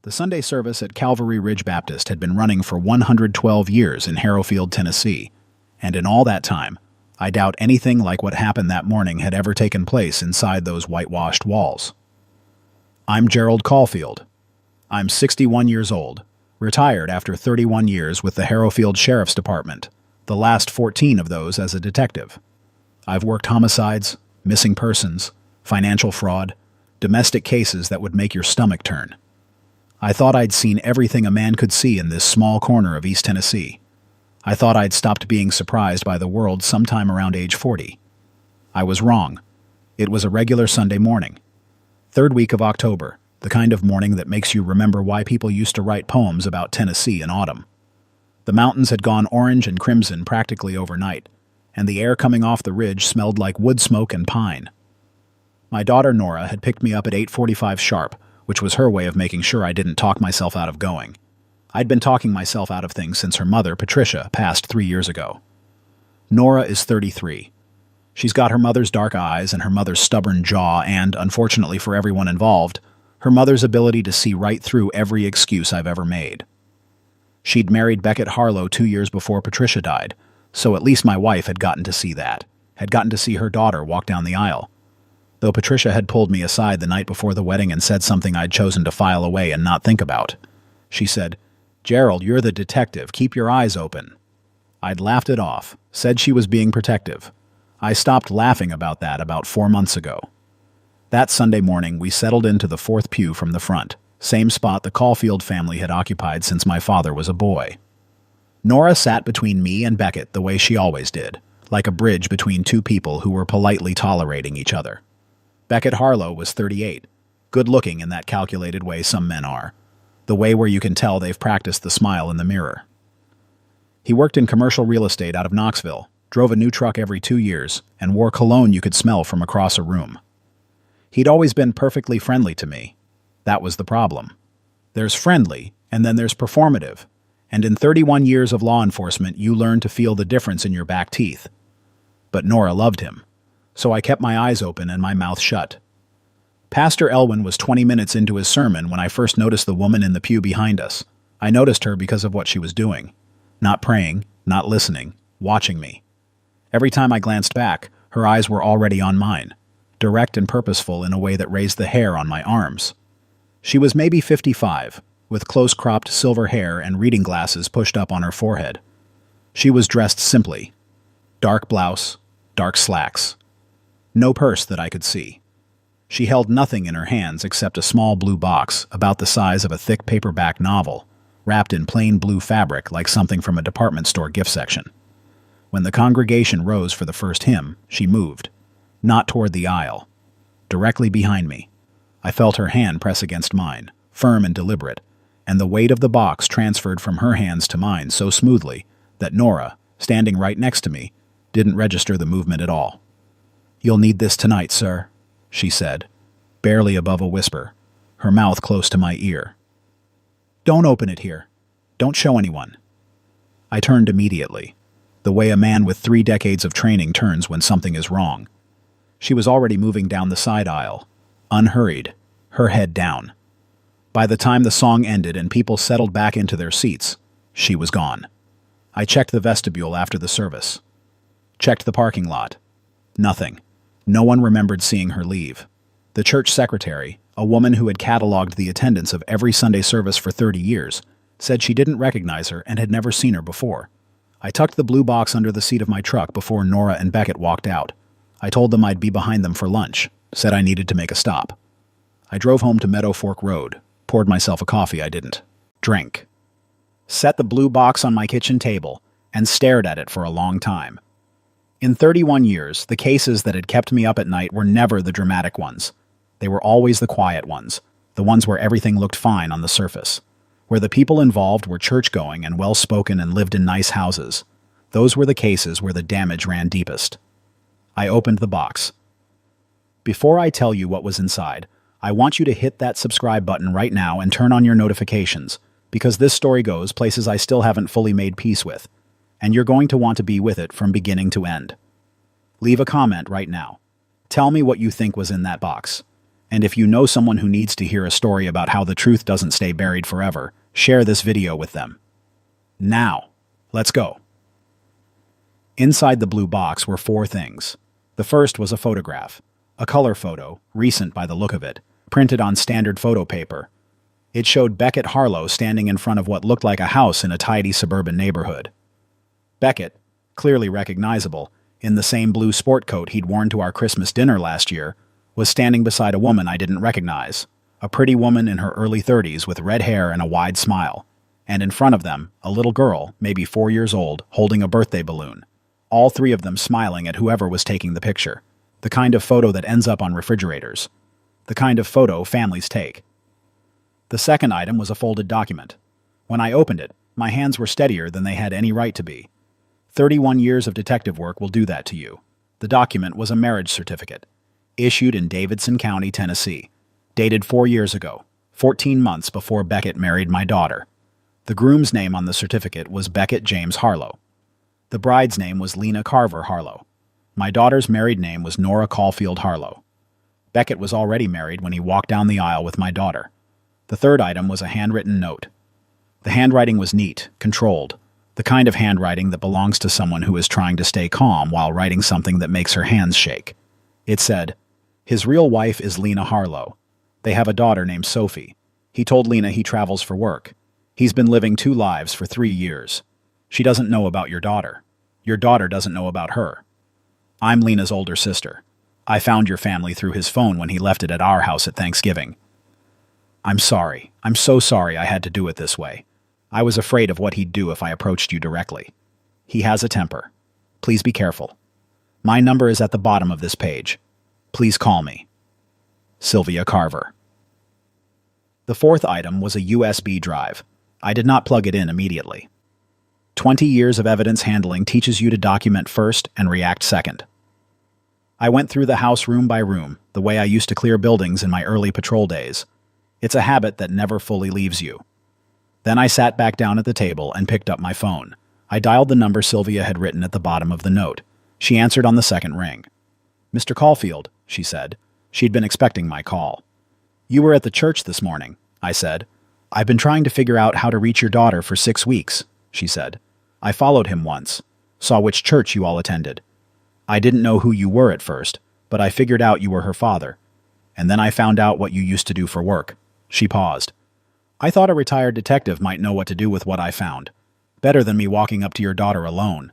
The Sunday service at Calvary Ridge Baptist had been running for 112 years in Harrowfield, Tennessee, and in all that time, I doubt anything like what happened that morning had ever taken place inside those whitewashed walls. I'm Gerald Caulfield. I'm 61 years old, retired after 31 years with the Harrowfield Sheriff's Department, the last 14 of those as a detective. I've worked homicides, missing persons, financial fraud, domestic cases that would make your stomach turn. I thought I'd seen everything a man could see in this small corner of East Tennessee. I thought I'd stopped being surprised by the world sometime around age 40. I was wrong. It was a regular Sunday morning. Third week of October, the kind of morning that makes you remember why people used to write poems about Tennessee in autumn. The mountains had gone orange and crimson practically overnight, and the air coming off the ridge smelled like wood smoke and pine. My daughter Nora had picked me up at 8:45 sharp, which was her way of making sure I didn't talk myself out of going. I'd been talking myself out of things since her mother, Patricia, passed 3 years ago. Nora is 33. She's got her mother's dark eyes and her mother's stubborn jaw and, unfortunately for everyone involved, her mother's ability to see right through every excuse I've ever made. She'd married Beckett Harlow 2 years before Patricia died, so at least my wife had gotten to see that, had gotten to see her daughter walk down the aisle. Though Patricia had pulled me aside the night before the wedding and said something I'd chosen to file away and not think about. She said, "Gerald, you're the detective. Keep your eyes open." I'd laughed it off, said she was being protective. I stopped laughing about that about 4 months ago. That Sunday morning, we settled into the fourth pew from the front, same spot the Caulfield family had occupied since my father was a boy. Nora sat between me and Beckett the way she always did, like a bridge between two people who were politely tolerating each other. Beckett Harlow was 38, good-looking in that calculated way some men are, the way where you can tell they've practiced the smile in the mirror. He worked in commercial real estate out of Knoxville, drove a new truck every 2 years, and wore cologne you could smell from across a room. He'd always been perfectly friendly to me. That was the problem. There's friendly, and then there's performative, and in 31 years of law enforcement you learn to feel the difference in your back teeth. But Nora loved him. So I kept my eyes open and my mouth shut. Pastor Elwin was 20 minutes into his sermon when I first noticed the woman in the pew behind us. I noticed her because of what she was doing. Not praying, not listening, watching me. Every time I glanced back, her eyes were already on mine, direct and purposeful in a way that raised the hair on my arms. She was maybe 55, with close-cropped silver hair and reading glasses pushed up on her forehead. She was dressed simply. Dark blouse, dark slacks. No purse that I could see. She held nothing in her hands except a small blue box about the size of a thick paperback novel, wrapped in plain blue fabric like something from a department store gift section. When the congregation rose for the first hymn, she moved, not toward the aisle, directly behind me. I felt her hand press against mine, firm and deliberate, and the weight of the box transferred from her hands to mine so smoothly that Nora, standing right next to me, didn't register the movement at all. "You'll need this tonight, sir," she said, barely above a whisper, her mouth close to my ear. "Don't open it here. Don't show anyone." I turned immediately, the way a man with 3 decades of training turns when something is wrong. She was already moving down the side aisle, unhurried, her head down. By the time the song ended and people settled back into their seats, she was gone. I checked the vestibule after the service. Checked the parking lot. Nothing. No one remembered seeing her leave. The church secretary, a woman who had cataloged the attendance of every Sunday service for 30 years, said she didn't recognize her and had never seen her before. I tucked the blue box under the seat of my truck before Nora and Beckett walked out. I told them I'd be behind them for lunch, said I needed to make a stop. I drove home to Meadow Fork Road, poured myself a coffee I didn't drink, set the blue box on my kitchen table, and stared at it for a long time. In 31 years, the cases that had kept me up at night were never the dramatic ones. They were always the quiet ones, the ones where everything looked fine on the surface, where the people involved were church-going and well-spoken and lived in nice houses. Those were the cases where the damage ran deepest. I opened the box. Before I tell you what was inside, I want you to hit that subscribe button right now and turn on your notifications, because this story goes places I still haven't fully made peace with, and you're going to want to be with it from beginning to end. Leave a comment right now. Tell me what you think was in that box. And if you know someone who needs to hear a story about how the truth doesn't stay buried forever, share this video with them. Now, let's go. Inside the blue box were 4 things. The first was a photograph. A color photo, recent by the look of it, printed on standard photo paper. It showed Beckett Harlow standing in front of what looked like a house in a tidy suburban neighborhood. Beckett, clearly recognizable, in the same blue sport coat he'd worn to our Christmas dinner last year, was standing beside a woman I didn't recognize, a pretty woman in her early 30s with red hair and a wide smile, and in front of them, a little girl, maybe 4 years old, holding a birthday balloon. All 3 of them smiling at whoever was taking the picture. The kind of photo that ends up on refrigerators. The kind of photo families take. The second item was a folded document. When I opened it, my hands were steadier than they had any right to be. 31 years of detective work will do that to you. The document was a marriage certificate, issued in Davidson County, Tennessee, dated 4 years ago, 14 months before Beckett married my daughter. The groom's name on the certificate was Beckett James Harlow. The bride's name was Lena Carver Harlow. My daughter's married name was Nora Caulfield Harlow. Beckett was already married when he walked down the aisle with my daughter. The third item was a handwritten note. The handwriting was neat, controlled, the kind of handwriting that belongs to someone who is trying to stay calm while writing something that makes her hands shake. It said, "His real wife is Lena Harlow. They have a daughter named Sophie. He told Lena he travels for work. He's been living 2 lives for 3 years. She doesn't know about your daughter. Your daughter doesn't know about her. I'm Lena's older sister. I found your family through his phone when he left it at our house at Thanksgiving. I'm sorry. I'm so sorry I had to do it this way. I was afraid of what he'd do if I approached you directly. He has a temper. Please be careful. My number is at the bottom of this page. Please call me. Sylvia Carver." The fourth item was a USB drive. I did not plug it in immediately. 20 years of evidence handling teaches you to document first and react second. I went through the house room by room, the way I used to clear buildings in my early patrol days. It's a habit that never fully leaves you. Then I sat back down at the table and picked up my phone. I dialed the number Sylvia had written at the bottom of the note. She answered on the second ring. "Mr. Caulfield," she said. She'd been expecting my call. "You were at the church this morning," I said. "I've been trying to figure out how to reach your daughter for 6 weeks," she said. "I followed him once, saw which church you all attended. I didn't know who you were at first, but I figured out you were her father. And then I found out what you used to do for work." She paused. "I thought a retired detective might know what to do with what I found. Better than me walking up to your daughter alone."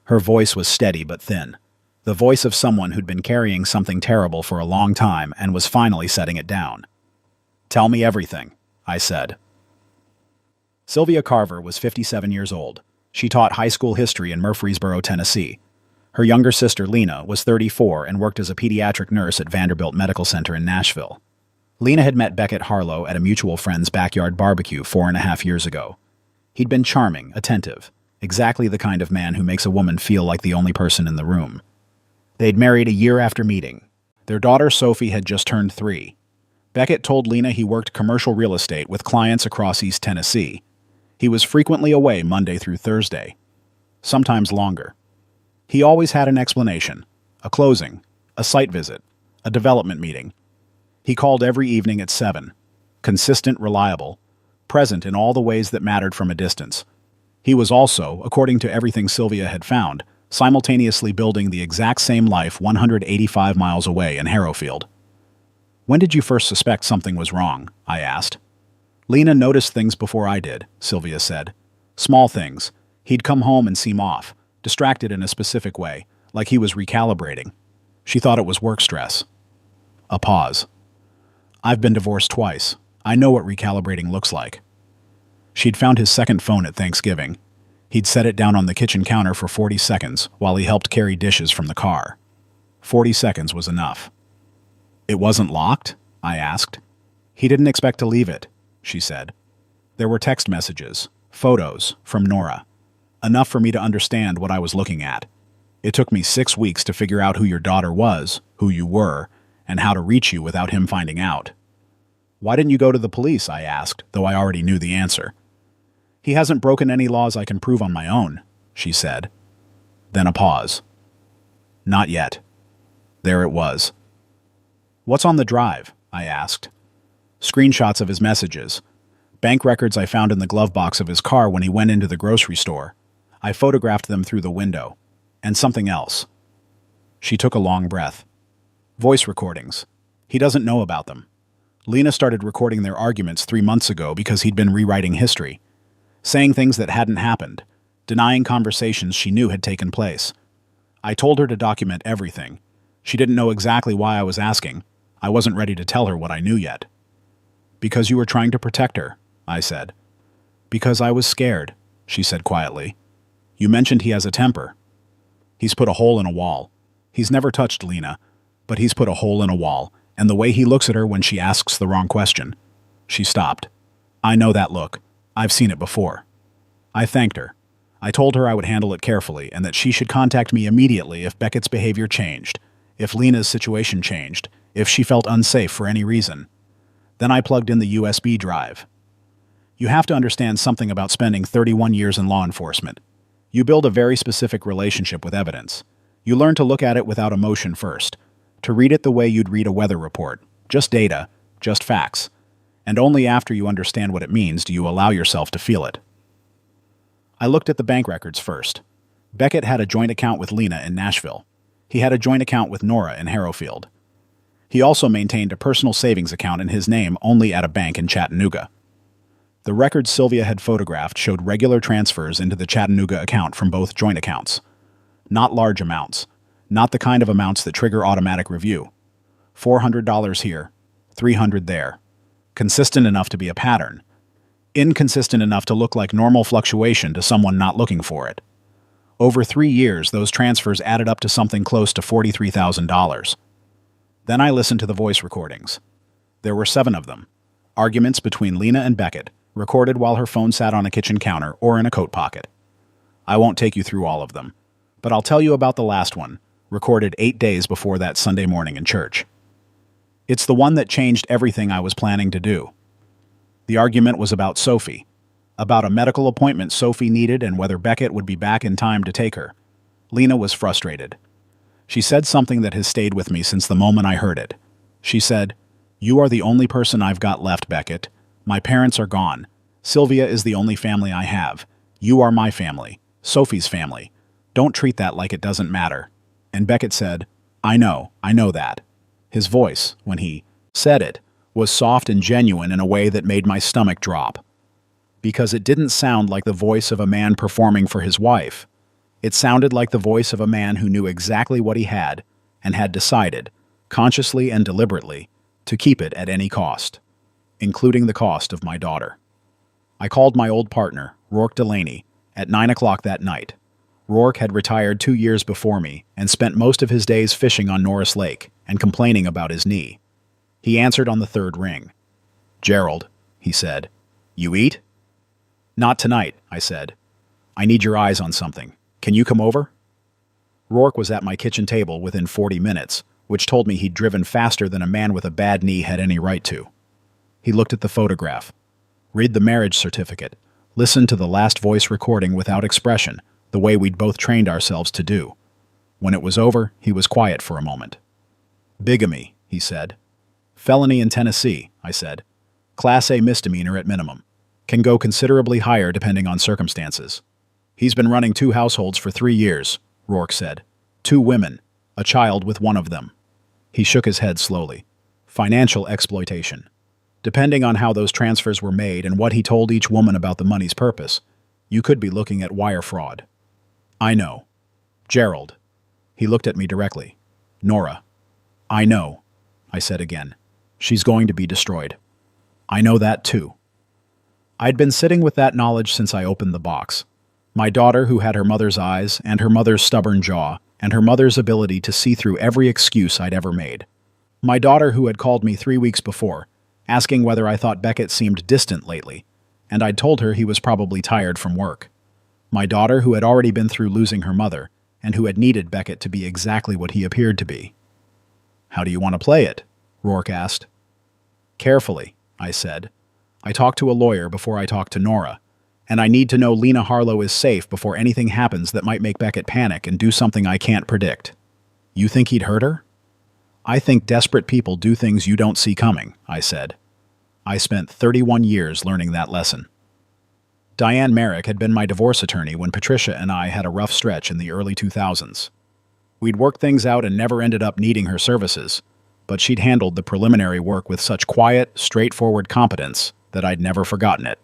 Her voice was steady but thin. The voice of someone who'd been carrying something terrible for a long time and was finally setting it down. "Tell me everything," I said. Sylvia Carver was 57 years old. She taught high school history in Murfreesboro, Tennessee. Her younger sister, Lena, was 34 and worked as a pediatric nurse at Vanderbilt Medical Center in Nashville. Lena had met Beckett Harlow at a mutual friend's backyard barbecue 4.5 years ago. He'd been charming, attentive, exactly the kind of man who makes a woman feel like the only person in the room. They'd married a year after meeting. Their daughter Sophie had just turned 3. Beckett told Lena he worked commercial real estate with clients across East Tennessee. He was frequently away Monday through Thursday, sometimes longer. He always had an explanation, a closing, a site visit, a development meeting. He called every evening at 7, consistent, reliable, present in all the ways that mattered from a distance. He was also, according to everything Sylvia had found, simultaneously building the exact same life 185 miles away in Harrowfield. "When did you first suspect something was wrong?" I asked. "Lena noticed things before I did," Sylvia said. "Small things. He'd come home and seem off, distracted in a specific way, like he was recalibrating. She thought it was work stress." A pause. "I've been divorced twice. I know what recalibrating looks like." She'd found his second phone at Thanksgiving. He'd set it down on the kitchen counter for 40 seconds while he helped carry dishes from the car. 40 seconds was enough. "It wasn't locked?" I asked. "He didn't expect to leave it," she said. "There were text messages, photos, from Nora. Enough for me to understand what I was looking at. It took me 6 weeks to figure out who your daughter was, who you were, and how to reach you without him finding out." "Why didn't you go to the police?" I asked, though I already knew the answer. "He hasn't broken any laws I can prove on my own," she said. Then a pause. "Not yet." There it was. "What's on the drive?" I asked. Screenshots of his messages. Bank records I found in the glove box of his car when he went into the grocery store. I photographed them through the window. And something else. She took a long breath. Voice recordings. He doesn't know about them. Lena started recording their arguments 3 months ago because he'd been rewriting history, saying things that hadn't happened, denying conversations she knew had taken place. I told her to document everything. She didn't know exactly why I was asking. I wasn't ready to tell her what I knew yet. Because you were trying to protect her, I said. Because I was scared, she said quietly. You mentioned he has a temper. He's put a hole in a wall. He's never touched Lena, but he's put a hole in a wall, and the way he looks at her when she asks the wrong question. She stopped. I know that look. I've seen it before. I thanked her. I told her I would handle it carefully and that she should contact me immediately if Beckett's behavior changed, if Lena's situation changed, if she felt unsafe for any reason. Then I plugged in the USB drive. You have to understand something about spending 31 years in law enforcement. You build a very specific relationship with evidence. You learn to look at it without emotion first, to read it the way you'd read a weather report, just data, just facts. And only after you understand what it means do you allow yourself to feel it. I looked at the bank records first. Beckett had a joint account with Lena in Nashville. He had a joint account with Nora in Harrowfield. He also maintained a personal savings account in his name only at a bank in Chattanooga. The records Sylvia had photographed showed regular transfers into the Chattanooga account from both joint accounts. Not large amounts. Not the kind of amounts that trigger automatic review. $400 here, $300 there. Consistent enough to be a pattern. Inconsistent enough to look like normal fluctuation to someone not looking for it. Over 3 years, those transfers added up to something close to $43,000. Then I listened to the voice recordings. There were 7 of them. Arguments between Lena and Beckett, recorded while her phone sat on a kitchen counter or in a coat pocket. I won't take you through all of them, but I'll tell you about the last one, recorded 8 days before that Sunday morning in church. It's the one that changed everything I was planning to do. The argument was about Sophie, about a medical appointment Sophie needed and whether Beckett would be back in time to take her. Lena was frustrated. She said something that has stayed with me since the moment I heard it. She said, "You are the only person I've got left, Beckett. My parents are gone. Sylvia is the only family I have. You are my family, Sophie's family. Don't treat that like it doesn't matter." And Beckett said, I know that. His voice, when he said it, was soft and genuine in a way that made my stomach drop. Because it didn't sound like the voice of a man performing for his wife. It sounded like the voice of a man who knew exactly what he had and had decided, consciously and deliberately, to keep it at any cost, including the cost of my daughter. I called my old partner, Rourke Delaney, at 9 o'clock that night. Rourke had retired 2 years before me and spent most of his days fishing on Norris Lake and complaining about his knee. He answered on the 3rd ring. "Gerald," he said, "you eat?" "Not tonight," I said. "I need your eyes on something. Can you come over?" Rourke was at my kitchen table within 40 minutes, which told me he'd driven faster than a man with a bad knee had any right to. He looked at the photograph, read the marriage certificate, listened to the last voice recording without expression, the way we'd both trained ourselves to do. When it was over, he was quiet for a moment. "Bigamy," he said. "Felony in Tennessee," I said. "Class A misdemeanor at minimum. Can go considerably higher depending on circumstances." "He's been running 2 households for 3 years, Rourke said. 2 women, a child with one of them. He shook his head slowly. Financial exploitation. Depending on how those transfers were made and what he told each woman about the money's purpose, you could be looking at wire fraud. I know. Gerald. He looked at me directly. Nora. I know, I said again. She's going to be destroyed. I know that too. I'd been sitting with that knowledge since I opened the box. My daughter who had her mother's eyes and her mother's stubborn jaw and her mother's ability to see through every excuse I'd ever made. My daughter who had called me 3 weeks before, asking whether I thought Beckett seemed distant lately, and I'd told her he was probably tired from work. My daughter who had already been through losing her mother and who had needed Beckett to be exactly what he appeared to be. How do you want to play it? Rourke asked. Carefully, I said. I talked to a lawyer before I talked to Nora, and I need to know Lena Harlow is safe before anything happens that might make Beckett panic and do something I can't predict. You think he'd hurt her? I think desperate people do things you don't see coming, I said. I spent 31 years learning that lesson. Diane Merrick had been my divorce attorney when Patricia and I had a rough stretch in the early 2000s. We'd worked things out and never ended up needing her services, but she'd handled the preliminary work with such quiet, straightforward competence that I'd never forgotten it.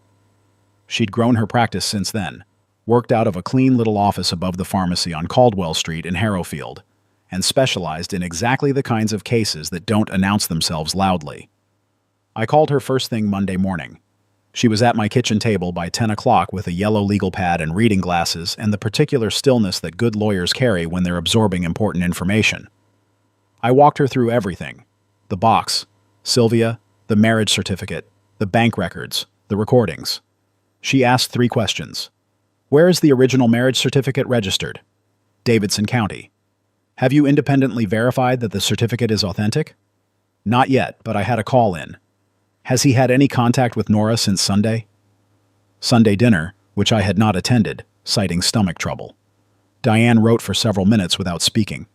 She'd grown her practice since then, worked out of a clean little office above the pharmacy on Caldwell Street in Harrowfield, and specialized in exactly the kinds of cases that don't announce themselves loudly. I called her first thing Monday morning. She was at my kitchen table by 10 o'clock with a yellow legal pad and reading glasses and the particular stillness that good lawyers carry when they're absorbing important information. I walked her through everything: the box, Sylvia, the marriage certificate, the bank records, the recordings. She asked 3 questions. Where is the original marriage certificate registered? Davidson County. Have you independently verified that the certificate is authentic? Not yet, but I had a call in. Has he had any contact with Nora since Sunday? Sunday dinner, which I had not attended, citing stomach trouble. Diane wrote for several minutes without speaking.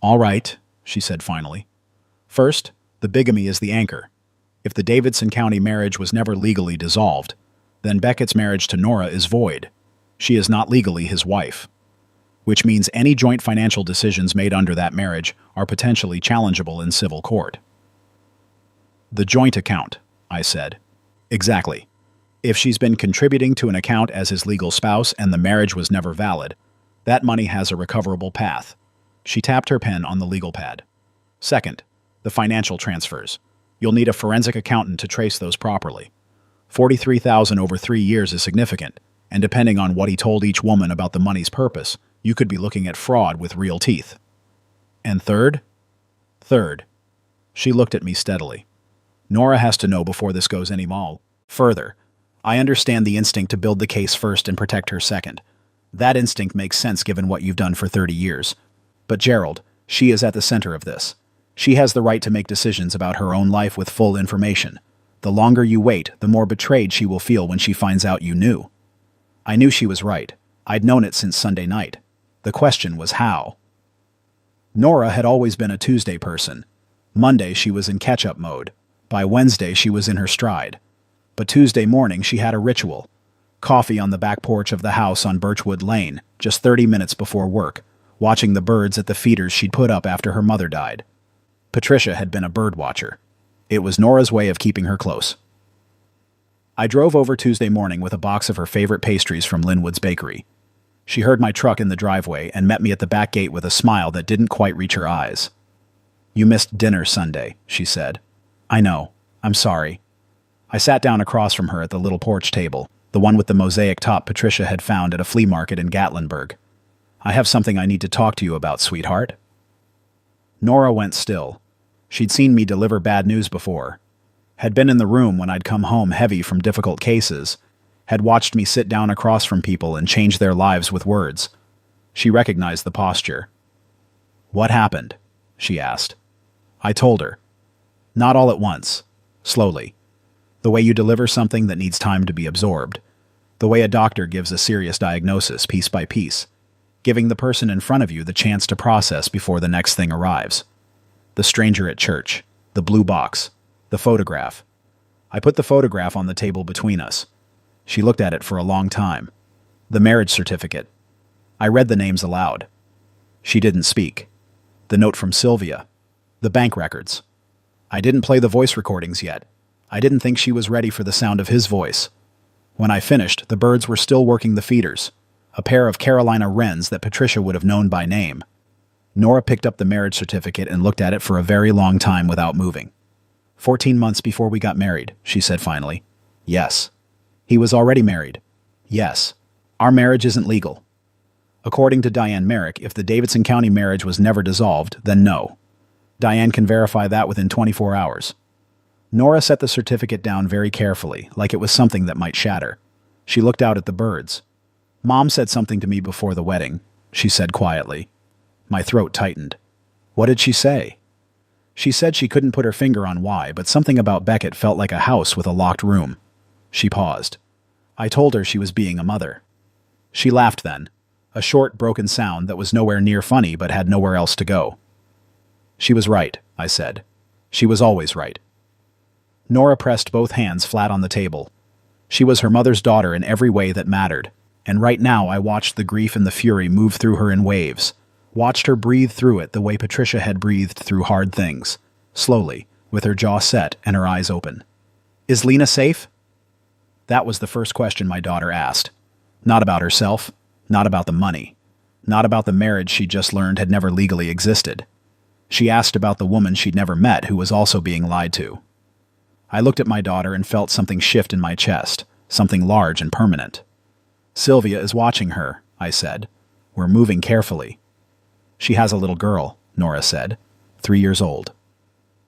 All right, she said finally. First, the bigamy is the anchor. If the Davidson County marriage was never legally dissolved, then Beckett's marriage to Nora is void. She is not legally his wife, which means any joint financial decisions made under that marriage are potentially challengeable in civil court. The joint account, I said. Exactly. If she's been contributing to an account as his legal spouse and the marriage was never valid, that money has a recoverable path. She tapped her pen on the legal pad. Second, the financial transfers. You'll need a forensic accountant to trace those properly. $43,000 over 3 years is significant, and depending on what he told each woman about the money's purpose, you could be looking at fraud with real teeth. And third? Third. She looked at me steadily. Nora has to know before this goes any further. I understand the instinct to build the case first and protect her second. That instinct makes sense given what you've done for 30 years. But Gerald, she is at the center of this. She has the right to make decisions about her own life with full information. The longer you wait, the more betrayed she will feel when she finds out you knew. I knew she was right. I'd known it since Sunday night. The question was how. Nora had always been a Tuesday person. Monday she was in catch-up mode. By Wednesday she was in her stride. But Tuesday morning she had a ritual. Coffee on the back porch of the house on Birchwood Lane, just 30 minutes before work, watching the birds at the feeders she'd put up after her mother died. Patricia had been a bird watcher. It was Nora's way of keeping her close. I drove over Tuesday morning with a box of her favorite pastries from Linwood's Bakery. She heard my truck in the driveway and met me at the back gate with a smile that didn't quite reach her eyes. You missed dinner Sunday, she said. I know. I'm sorry. I sat down across from her at the little porch table, the one with the mosaic top Patricia had found at a flea market in Gatlinburg. I have something I need to talk to you about, sweetheart. Nora went still. She'd seen me deliver bad news before, had been in the room when I'd come home heavy from difficult cases, had watched me sit down across from people and change their lives with words. She recognized the posture. What happened? She asked. I told her. Not all at once. Slowly. The way you deliver something that needs time to be absorbed. The way a doctor gives a serious diagnosis piece by piece, giving the person in front of you the chance to process before the next thing arrives. The stranger at church. The blue box. The photograph. I put the photograph on the table between us. She looked at it for a long time. The marriage certificate. I read the names aloud. She didn't speak. The note from Sylvia. The bank records. I didn't play the voice recordings yet. I didn't think she was ready for the sound of his voice. When I finished, the birds were still working the feeders, a pair of Carolina wrens that Patricia would have known by name. Nora picked up the marriage certificate and looked at it for a very long time without moving. 14 months before we got married, she said finally. Yes. He was already married. Yes. Our marriage isn't legal. According to Diane Merrick, if the Davidson County marriage was never dissolved, then no. Diane can verify that within 24 hours. Nora set the certificate down very carefully, like it was something that might shatter. She looked out at the birds. Mom said something to me before the wedding, she said quietly. My throat tightened. What did she say? She said she couldn't put her finger on why, but something about Beckett felt like a house with a locked room. She paused. I told her she was being a mother. She laughed then, a short, broken sound that was nowhere near funny but had nowhere else to go. She was right, I said. She was always right. Nora pressed both hands flat on the table. She was her mother's daughter in every way that mattered, and right now I watched the grief and the fury move through her in waves, watched her breathe through it the way Patricia had breathed through hard things, slowly, with her jaw set and her eyes open. Is Lena safe? That was the first question my daughter asked. Not about herself, not about the money, not about the marriage she'd just learned had never legally existed. She asked about the woman she'd never met who was also being lied to. I looked at my daughter and felt something shift in my chest, something large and permanent. Sylvia is watching her, I said. We're moving carefully. She has a little girl, Nora said, 3 years old.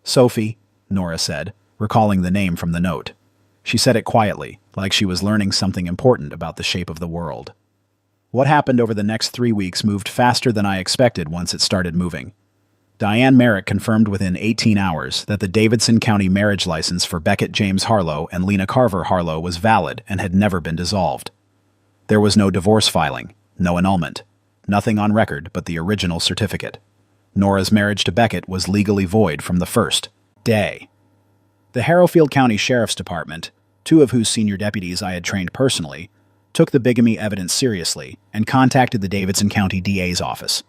Sophie, Nora said, recalling the name from the note. She said it quietly, like she was learning something important about the shape of the world. What happened over the next 3 weeks moved faster than I expected once it started moving. Diane Merrick confirmed within 18 hours that the Davidson County marriage license for Beckett James Harlow and Lena Carver Harlow was valid and had never been dissolved. There was no divorce filing, no annulment, nothing on record but the original certificate. Nora's marriage to Beckett was legally void from the first day. The Harrowfield County Sheriff's Department, 2 of whose senior deputies I had trained personally, took the bigamy evidence seriously and contacted the Davidson County DA's office.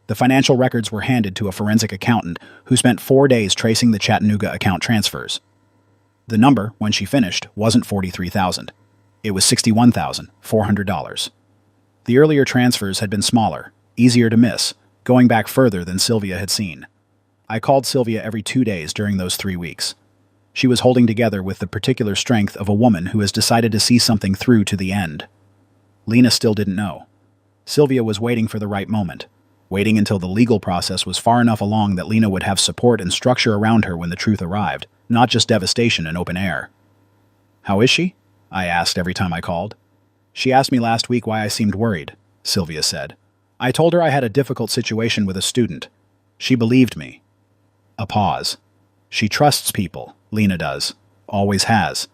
The financial records were handed to a forensic accountant who spent 4 days tracing the Chattanooga account transfers. The number, when she finished, wasn't $43,000. It was $61,400. The earlier transfers had been smaller, easier to miss, going back further than Sylvia had seen. I called Sylvia every 2 days during those 3 weeks. She was holding together with the particular strength of a woman who has decided to see something through to the end. Lena still didn't know. Sylvia was waiting for the right moment, waiting until the legal process was far enough along that Lena would have support and structure around her when the truth arrived, not just devastation and open air. How is she? I asked every time I called. She asked me last week why I seemed worried, Sylvia said. I told her I had a difficult situation with a student. She believed me. A pause. She trusts people, Lena does. Always has.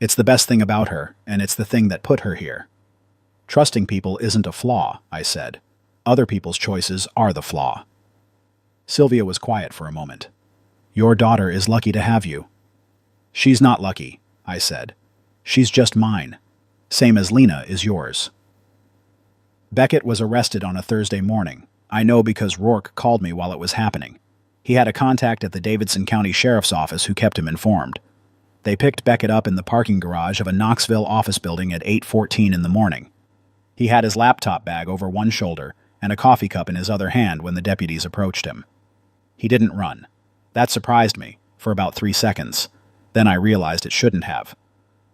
It's the best thing about her, and it's the thing that put her here. Trusting people isn't a flaw, I said. Other people's choices are the flaw. Sylvia was quiet for a moment. Your daughter is lucky to have you. She's not lucky, I said. She's just mine. Same as Lena is yours. Beckett was arrested on a Thursday morning. I know because Rourke called me while it was happening. He had a contact at the Davidson County Sheriff's Office who kept him informed. They picked Beckett up in the parking garage of a Knoxville office building at 8:14 in the morning. He had his laptop bag over one shoulder and a coffee cup in his other hand when the deputies approached him. He didn't run. That surprised me, for about 3 seconds. Then I realized it shouldn't have.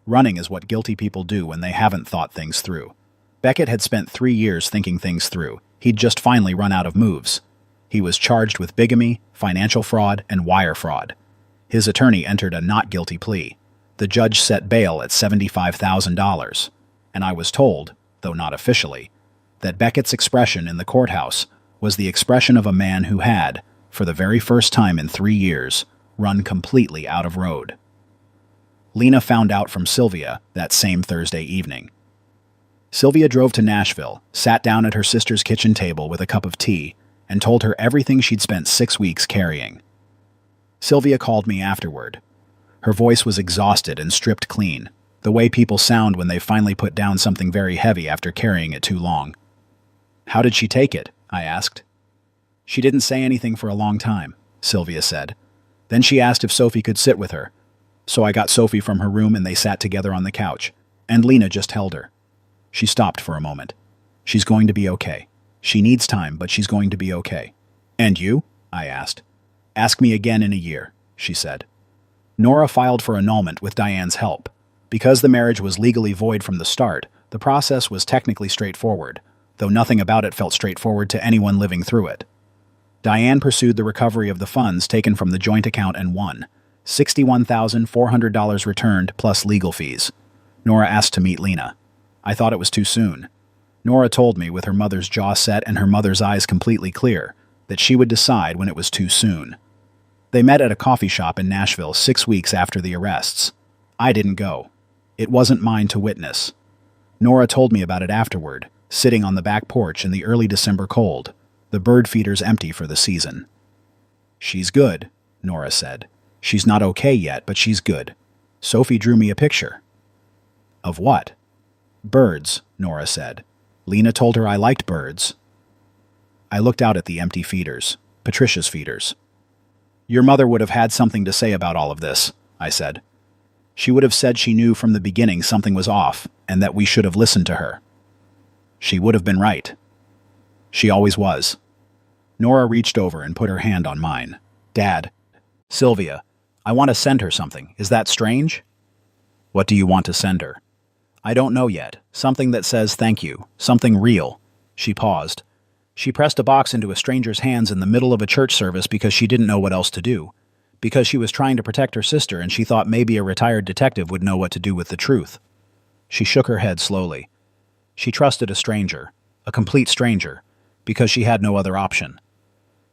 Running is what guilty people do when they haven't thought things through. Beckett had spent 3 years thinking things through. He'd just finally run out of moves. He was charged with bigamy, financial fraud, and wire fraud. His attorney entered a not guilty plea. The judge set bail at $75,000. And I was told, though not officially, that Beckett's expression in the courthouse was the expression of a man who had, for the very first time in 3 years, run completely out of road. Lena found out from Sylvia that same Thursday evening. Sylvia drove to Nashville, sat down at her sister's kitchen table with a cup of tea, and told her everything she'd spent 6 weeks carrying. Sylvia called me afterward. Her voice was exhausted and stripped clean, the way people sound when they finally put down something very heavy after carrying it too long. How did she take it? I asked. She didn't say anything for a long time, Sylvia said. Then she asked if Sophie could sit with her. So I got Sophie from her room and they sat together on the couch, and Lena just held her. She stopped for a moment. She's going to be okay. She needs time, but she's going to be okay. And you? I asked. Ask me again in a year, she said. Nora filed for annulment with Diane's help. Because the marriage was legally void from the start, the process was technically straightforward, though nothing about it felt straightforward to anyone living through it. Diane pursued the recovery of the funds taken from the joint account and won. $61,400 returned plus legal fees. Nora asked to meet Lena. I thought it was too soon. Nora told me, with her mother's jaw set and her mother's eyes completely clear, that she would decide when it was too soon. They met at a coffee shop in Nashville 6 weeks after the arrests. I didn't go. It wasn't mine to witness. Nora told me about it afterward, sitting on the back porch in the early December cold, the bird feeders empty for the season. She's good, Nora said. She's not okay yet, but she's good. Sophie drew me a picture. Of what? Birds, Nora said. Lena told her I liked birds. I looked out at the empty feeders, Patricia's feeders. Your mother would have had something to say about all of this, I said. She would have said she knew from the beginning something was off and that we should have listened to her. She would have been right. She always was. Nora reached over and put her hand on mine. Dad. Sylvia, I want to send her something. Is that strange? What do you want to send her? I don't know yet. Something that says thank you. Something real. She paused. She pressed a box into a stranger's hands in the middle of a church service because she didn't know what else to do. Because she was trying to protect her sister and she thought maybe a retired detective would know what to do with the truth. She shook her head slowly. She trusted a stranger, a complete stranger, because she had no other option.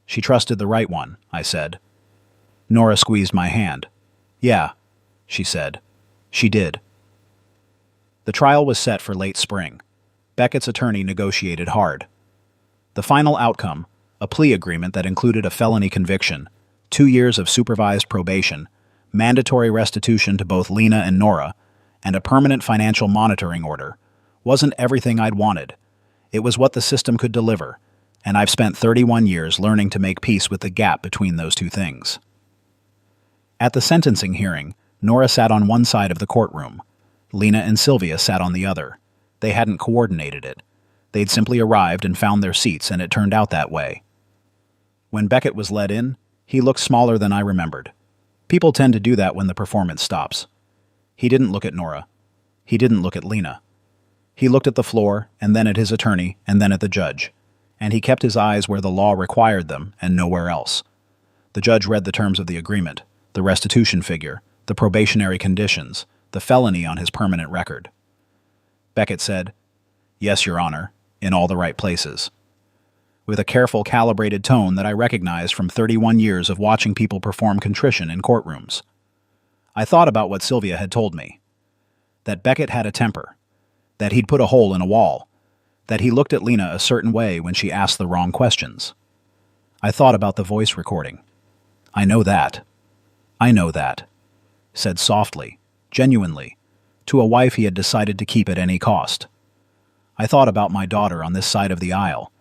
She trusted the right one, I said. Nora squeezed my hand. Yeah, she said. She did. The trial was set for late spring. Beckett's attorney negotiated hard. The final outcome, a plea agreement that included a felony conviction, 2 years of supervised probation, mandatory restitution to both Lena and Nora, and a permanent financial monitoring order, wasn't everything I'd wanted. It was what the system could deliver, and I've spent 31 years learning to make peace with the gap between those two things. At the sentencing hearing, Nora sat on one side of the courtroom. Lena and Sylvia sat on the other. They hadn't coordinated it. They'd simply arrived and found their seats, and it turned out that way. When Beckett was led in, he looked smaller than I remembered. People tend to do that when the performance stops. He didn't look at Nora. He didn't look at Lena. He looked at the floor, and then at his attorney, and then at the judge. And he kept his eyes where the law required them, and nowhere else. The judge read the terms of the agreement, the restitution figure, the probationary conditions, the felony on his permanent record. Beckett said, "Yes, Your Honor, in all the right places," with a careful, calibrated tone that I recognized from 31 years of watching people perform contrition in courtrooms. I thought about what Sylvia had told me. That Beckett had a temper. That he'd put a hole in a wall. That he looked at Lena a certain way when she asked the wrong questions. I thought about the voice recording. I know that, said softly, genuinely, to a wife he had decided to keep at any cost. I thought about my daughter on this side of the aisle,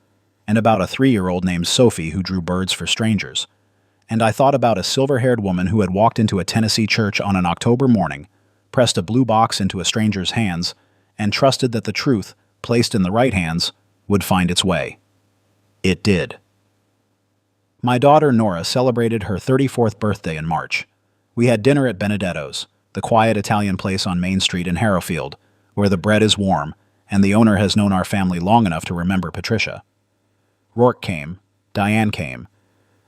and about a 3-year-old named Sophie who drew birds for strangers, and I thought about a silver-haired woman who had walked into a Tennessee church on an October morning, pressed a blue box into a stranger's hands, and trusted that the truth, placed in the right hands, would find its way. It did. My daughter Nora celebrated her 34th birthday in March. We had dinner at Benedetto's, the quiet Italian place on Main Street in Harrowfield, where the bread is warm, and the owner has known our family long enough to remember Patricia. Rourke came, Diane came,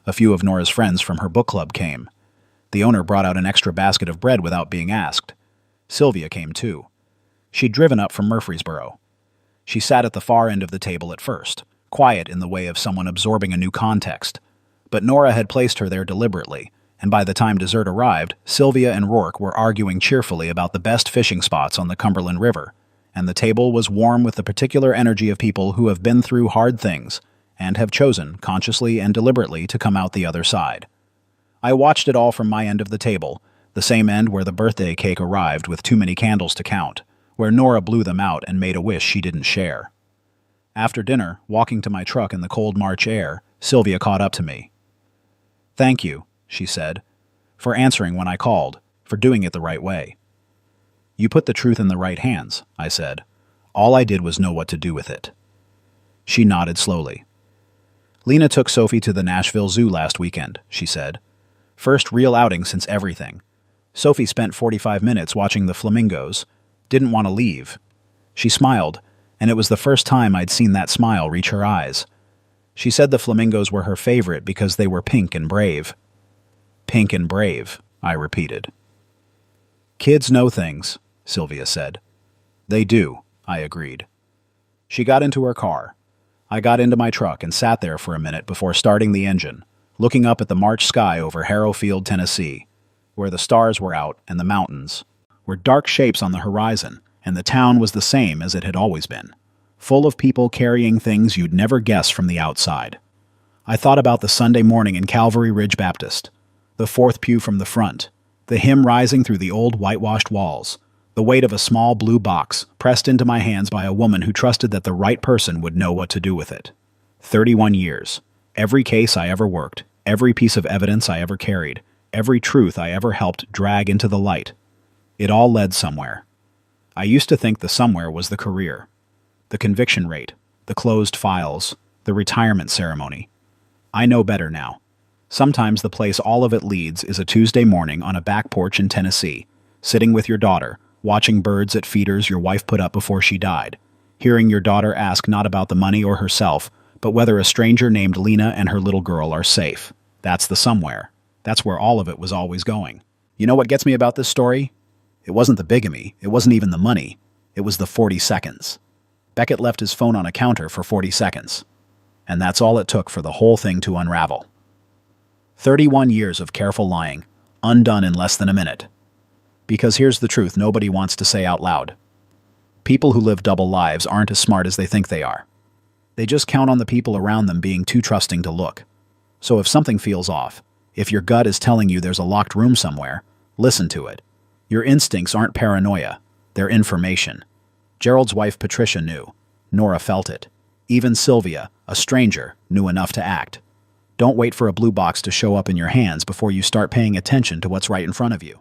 a few of Nora's friends from her book club came. The owner brought out an extra basket of bread without being asked. Sylvia came too. She'd driven up from Murfreesboro. She sat at the far end of the table at first, quiet in the way of someone absorbing a new context. But Nora had placed her there deliberately, and by the time dessert arrived, Sylvia and Rourke were arguing cheerfully about the best fishing spots on the Cumberland River, and the table was warm with the particular energy of people who have been through hard things and have chosen, consciously and deliberately, to come out the other side. I watched it all from my end of the table, the same end where the birthday cake arrived with too many candles to count, where Nora blew them out and made a wish she didn't share. After dinner, walking to my truck in the cold March air, Sylvia caught up to me. "Thank you," she said, "for answering when I called, for doing it the right way." "You put the truth in the right hands," I said. "All I did was know what to do with it." She nodded slowly. "Lena took Sophie to the Nashville Zoo last weekend," she said. "First real outing since everything. Sophie spent 45 minutes watching the flamingos. Didn't want to leave. She smiled, and it was the first time I'd seen that smile reach her eyes. She said the flamingos were her favorite because they were pink and brave." "Pink and brave," I repeated. "Kids know things," Sylvia said. "They do," I agreed. She got into her car. I got into my truck and sat there for a minute before starting the engine, looking up at the March sky over Harrowfield, Tennessee, where the stars were out and the mountains were dark shapes on the horizon, and the town was the same as it had always been, full of people carrying things you'd never guess from the outside. I thought about the Sunday morning in Calvary Ridge Baptist, the fourth pew from the front, the hymn rising through the old whitewashed walls, the weight of a small blue box pressed into my hands by a woman who trusted that the right person would know what to do with it. 31 years. Every case I ever worked, every piece of evidence I ever carried, every truth I ever helped drag into the light. It all led somewhere. I used to think the somewhere was the career, the conviction rate, the closed files, the retirement ceremony. I know better now. Sometimes the place all of it leads is a Tuesday morning on a back porch in Tennessee, sitting with your daughter, watching birds at feeders your wife put up before she died, hearing your daughter ask not about the money or herself, but whether a stranger named Lena and her little girl are safe. That's the somewhere. That's where all of it was always going. You know what gets me about this story? It wasn't the bigamy. It wasn't even the money. It was the 40 seconds. Beckett left his phone on a counter for 40 seconds. And that's all it took for the whole thing to unravel. 31 years of careful lying, undone in less than a minute. Because here's the truth nobody wants to say out loud. People who live double lives aren't as smart as they think they are. They just count on the people around them being too trusting to look. So if something feels off, if your gut is telling you there's a locked room somewhere, listen to it. Your instincts aren't paranoia, they're information. Gerald's wife Patricia knew. Nora felt it. Even Sylvia, a stranger, knew enough to act. Don't wait for a blue box to show up in your hands before you start paying attention to what's right in front of you.